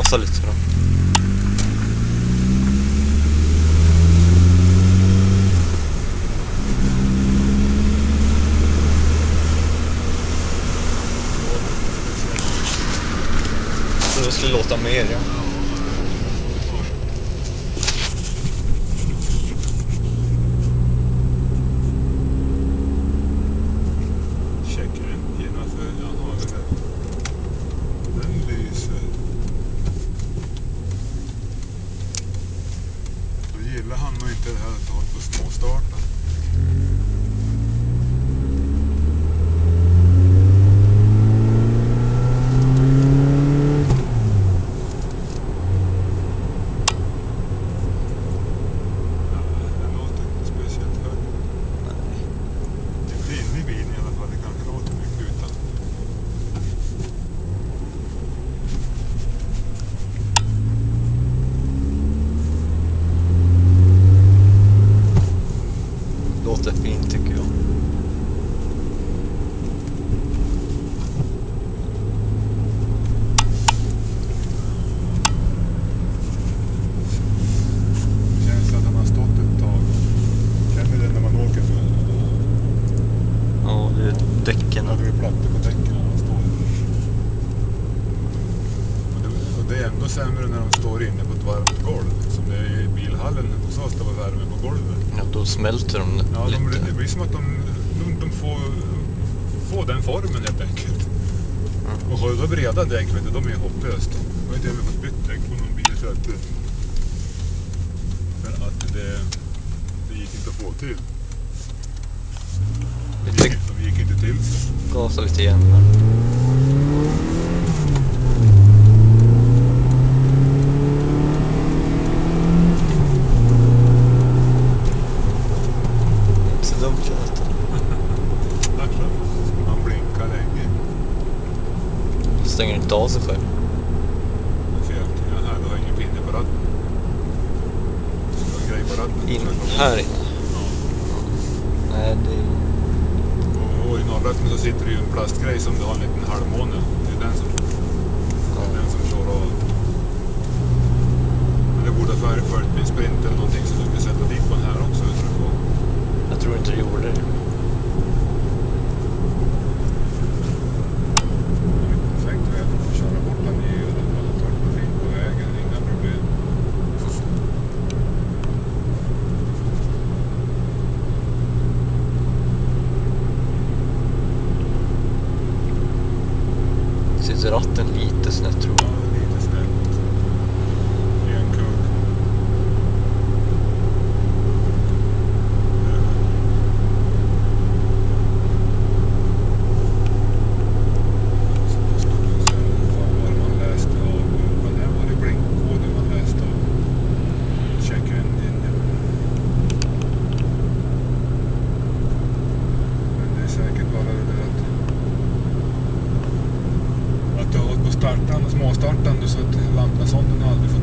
gasa lite då. Så det skulle låta mer, ja. Gillar han nog inte det här att ha på småstarten. Det låter inte speciellt högt. Nej. Inte inne i bilen i alla fall, det kanske låter mycket utan. Låter fint tycker jag. Känns att han har stått ett tag. Känner det när man åker så. Ja, det är däcken. Ja, det är plattor på däcken när man står. Och det är ändå sämre när de står inne på ett varmt golv. Som det är i bilhallen hos oss, det var värme på golvet. Ja, då smälter de Ja, lite. det blir som att de får den formen helt enkelt. Mm. Och har du då breda däck, vet du, de är hopplöst. Jag har inte heller fått bytt däck på någon bil för att det gick inte att få till. De gick inte till. Gasa lite igen. Men... inte så dumt känns det. Man blinkar länge. Stänger inte av sig själv. Här, du har ingen pinne på ratten. Du har en grej på ratten. Här inne. Ja. Nej, det är... Och i norratten så sitter det ju en plastgrej som du har en liten halvmåne. Det är den som slår av. Men det borde ha följt med en sprint eller någonting så du kan sätta dit på den här också. Jag tror inte det gjorde det. Perfekt väder att köra bort den i och den var torrt och fint på vägen. Inga problem. Sitter ratten lite snett tror jag. Ja, lite snällt. I en kurv. Så måste man se vad man läste av. Vad det var det blinkkoden man läste av. Check engine. Men det är säkert bara det där att du har gått på startan och småstartan så att lantmasonden aldrig får